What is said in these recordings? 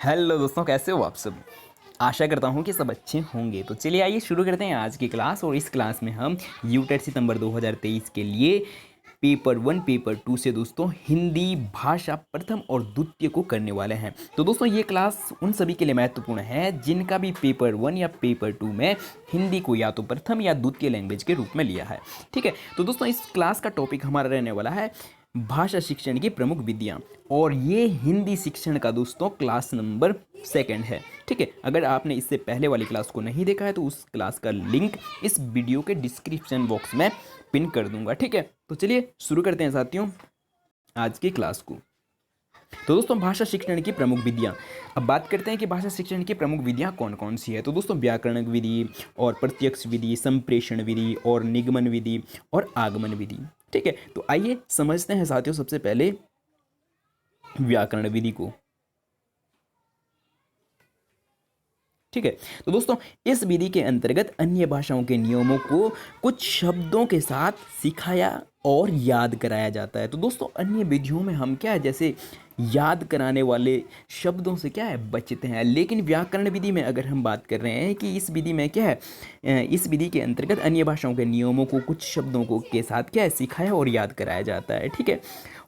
Hello दोस्तों, कैसे हो आप सब। आशा करता हूँ कि सब अच्छे होंगे। तो चलिए आइए शुरू करते हैं आज की क्लास। और इस क्लास में हम यूटेट सितंबर 2023 के लिए पेपर 1 पेपर 2 से दोस्तों हिंदी भाषा प्रथम और द्वितीय को करने वाले हैं। तो दोस्तों ये क्लास उन सभी के लिए महत्वपूर्ण है जिनका भी पेपर 1 या पेपर 2 में हिंदी को या तो प्रथम या द्वितीय लैंग्वेज के रूप में लिया है। ठीक है, तो दोस्तों इस क्लास का टॉपिक हमारा रहने वाला है भाषा शिक्षण की प्रमुख विधियाँ। और ये हिंदी शिक्षण का दोस्तों क्लास नंबर 2 है। ठीक है, अगर आपने इससे पहले वाली क्लास को नहीं देखा है तो उस क्लास का लिंक इस वीडियो के डिस्क्रिप्शन बॉक्स में पिन कर दूंगा। ठीक है, तो चलिए शुरू करते हैं साथियों आज की क्लास को। तो दोस्तों भाषा शिक्षण की प्रमुख विधियाँ, अब बात करते हैं कि भाषा शिक्षण की प्रमुख विधियाँ कौन कौन सी है। तो दोस्तों व्याकरणिक विधि और प्रत्यक्ष विधि, संप्रेषण विधि और निगमन विधि और आगमन विधि। ठीक है, तो आइए समझते हैं साथियों सबसे पहले व्याकरण विधि को। ठीक है, तो दोस्तों इस विधि के अंतर्गत अन्य भाषाओं के नियमों को कुछ शब्दों के साथ सिखाया और याद कराया जाता है। तो दोस्तों अन्य विधियों में हम क्या है, जैसे याद कराने वाले शब्दों से क्या है बचते हैं, लेकिन व्याकरण विधि में अगर हम बात कर रहे हैं कि इस विधि में क्या है, इस विधि के अंतर्गत अन्य भाषाओं के नियमों को कुछ शब्दों को के साथ क्या है सिखाया और याद कराया जाता है। ठीक है,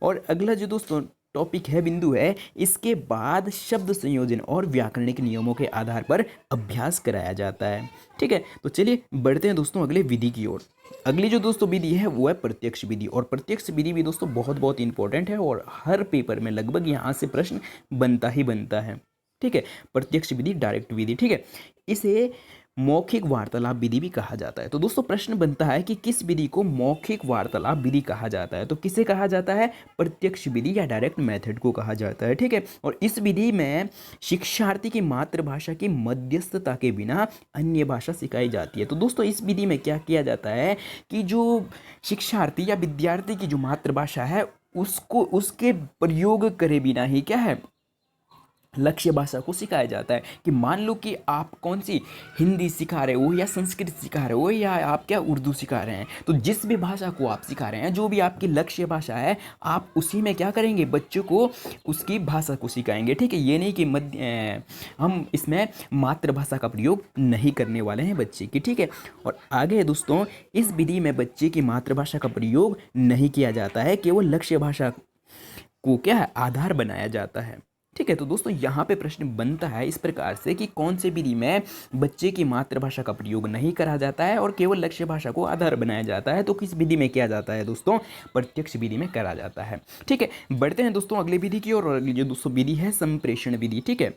और अगला जो दोस्तों टॉपिक है, बिंदु है, इसके बाद शब्द संयोजन और व्याकरणिक नियमों के आधार पर अभ्यास कराया जाता है। ठीक है, तो चलिए बढ़ते हैं दोस्तों अगले विधि की ओर। अगली जो दोस्तों विधि है वो है प्रत्यक्ष विधि। और प्रत्यक्ष विधि भी दोस्तों बहुत बहुत इंपॉर्टेंट है और हर पेपर में लगभग यहाँ से प्रश्न बनता ही बनता है। ठीक है, प्रत्यक्ष विधि, डायरेक्ट विधि। ठीक है, इसे मौखिक वार्तालाप विधि भी कहा जाता है। तो दोस्तों प्रश्न बनता है कि किस विधि को मौखिक वार्तालाप विधि कहा जाता है। तो किसे कहा जाता है, प्रत्यक्ष विधि या डायरेक्ट मेथड को कहा जाता है। ठीक है, और इस विधि में शिक्षार्थी की मातृभाषा की मध्यस्थता के बिना अन्य भाषा सिखाई जाती है। तो दोस्तों इस विधि में क्या किया जाता है कि जो शिक्षार्थी या विद्यार्थी की जो मातृभाषा है उसको उसके प्रयोग करे बिना ही क्या है लक्ष्य भाषा को सिखाया जाता है। कि मान लो कि आप कौन सी हिंदी सिखा रहे हो या संस्कृत सिखा रहे हो या आप क्या उर्दू सिखा रहे हैं, तो जिस भी भाषा को आप सिखा रहे हैं, जो भी आपकी लक्ष्य भाषा है, आप उसी में क्या करेंगे, बच्चों को उसकी भाषा को सिखाएंगे। ठीक है, ये नहीं कि हम इसमें मातृभाषा का प्रयोग नहीं करने वाले हैं बच्चे की। ठीक है, और आगे दोस्तों इस विधि में बच्चे की मातृभाषा का प्रयोग नहीं किया जाता है, केवल लक्ष्य भाषा को क्या है आधार बनाया जाता है। ठीक है, तो दोस्तों यहाँ पे प्रश्न बनता है इस प्रकार से कि कौन से विधि में बच्चे की मातृभाषा का प्रयोग नहीं करा जाता है और केवल लक्ष्य भाषा को आधार बनाया जाता है। तो किस विधि में किया जाता है दोस्तों, प्रत्यक्ष विधि में करा जाता है। ठीक है, बढ़ते हैं दोस्तों अगली विधि की और अगली जो दोस्तों विधि है संप्रेषण विधि। ठीक है,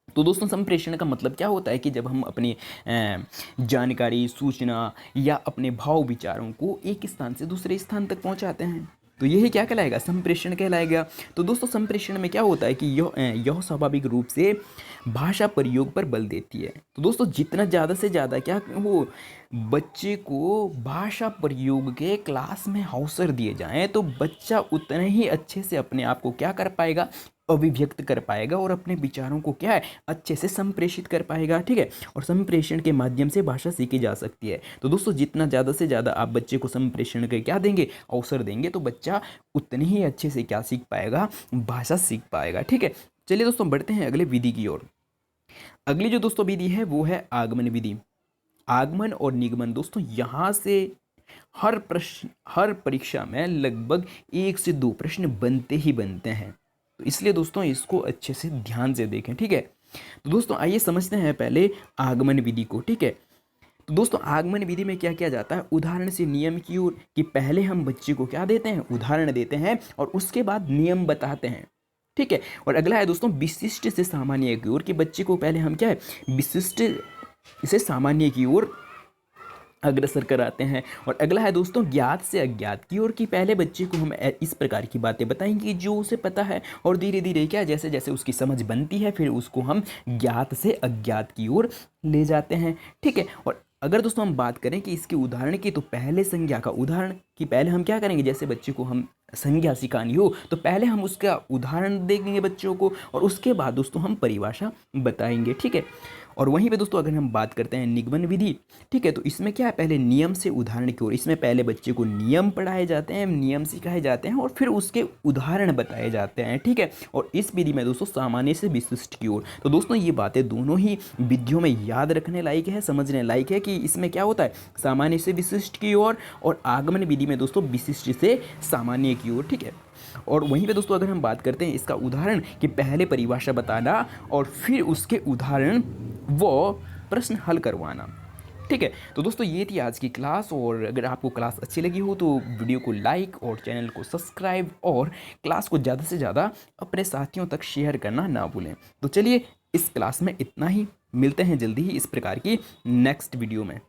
तो दोस्तों संप्रेषण का मतलब क्या होता है कि जब हम अपनी जानकारी, सूचना या अपने भाव विचारों को एक स्थान से दूसरे स्थान तक पहुंचाते हैं, तो यही क्या कहलाएगा, संप्रेषण कहलाएगा। तो दोस्तों संप्रेषण में क्या होता है कि यह स्वाभाविक रूप से भाषा प्रयोग पर बल देती है। तो दोस्तों जितना ज़्यादा से ज़्यादा क्या वो बच्चे को भाषा प्रयोग के क्लास में अवसर दिए जाएं, तो बच्चा उतना ही अच्छे से अपने आप को क्या कर पाएगा, अभिव्यक्त कर पाएगा और अपने विचारों को क्या है अच्छे से संप्रेषित कर पाएगा। ठीक है, और संप्रेषण के माध्यम से भाषा सीखी जा सकती है। तो दोस्तों जितना ज़्यादा से ज़्यादा आप बच्चे को संप्रेषण के क्या देंगे, अवसर देंगे, तो बच्चा उतनी ही अच्छे से क्या सीख पाएगा, भाषा सीख पाएगा। ठीक है, चलिए दोस्तों बढ़ते हैं अगले विधि की ओर। अगली जो दोस्तों विधि है वो है आगमन विधि। आगमन और निगमन दोस्तों यहाँ से हर परीक्षा में लगभग 1 से 2 प्रश्न बनते ही बनते हैं। तो इसलिए दोस्तों इसको अच्छे से ध्यान से देखें। ठीक है, तो दोस्तों आइए समझते हैं पहले आगमन विधि को। ठीक है, तो दोस्तों आगमन विधि में क्या किया जाता है, उदाहरण से नियम की ओर, कि पहले हम बच्चे को क्या देते हैं, उदाहरण देते हैं और उसके बाद नियम बताते हैं। ठीक है, और अगला है दोस्तों विशिष्ट से सामान्य की ओर, कि बच्चे को पहले हम क्या है विशिष्ट से सामान्य की ओर अग्रसर कराते हैं। और अगला है दोस्तों ज्ञात से अज्ञात की ओर, कि पहले बच्चे को हम इस प्रकार की बातें बताएंगे जो उसे पता है और धीरे धीरे क्या जैसे जैसे उसकी समझ बनती है फिर उसको हम ज्ञात से अज्ञात की ओर ले जाते हैं। ठीक है, और अगर दोस्तों हम बात करें कि इसके उदाहरण की, तो पहले संज्ञा का उदाहरण, कि पहले हम क्या करेंगे, जैसे बच्चे को हम संज्ञा सिखानी हो तो पहले हम उसका उदाहरण देंगे बच्चों को और उसके बाद दोस्तों हम परिभाषा बताएंगे। ठीक है, और वहीं पे दोस्तों अगर हम बात करते हैं निगमन विधि, ठीक है, तो इसमें क्या है, पहले नियम से उदाहरण की ओर, इसमें पहले बच्चे को नियम पढ़ाए जाते हैं, नियम सिखाए जाते हैं और फिर उसके उदाहरण बताए जाते हैं, ठीक है। और इस विधि में दोस्तों सामान्य से विशिष्ट की ओर। तो दोस्तों ये बातें दोनों ही विधियों में याद रखने लायक है, समझने लायक है कि इसमें क्या होता है, सामान्य से विशिष्ट की ओर, और आगमन विधि में दोस्तों विशिष्ट से सामान्य की ओर, ठीक है। और वहीं पे दोस्तों अगर हम बात करते हैं इसका उदाहरण, कि पहले परिभाषा बताना और फिर उसके उदाहरण वो प्रश्न हल करवाना, ठीक है। तो दोस्तों ये थी आज की क्लास, और अगर आपको क्लास अच्छी लगी हो तो वीडियो को लाइक और चैनल को सब्सक्राइब और क्लास को ज़्यादा से ज़्यादा अपने साथियों तक शेयर करना ना भूलें। तो चलिए इस क्लास में इतना ही, मिलते हैं जल्दी ही इस प्रकार की नेक्स्ट वीडियो में।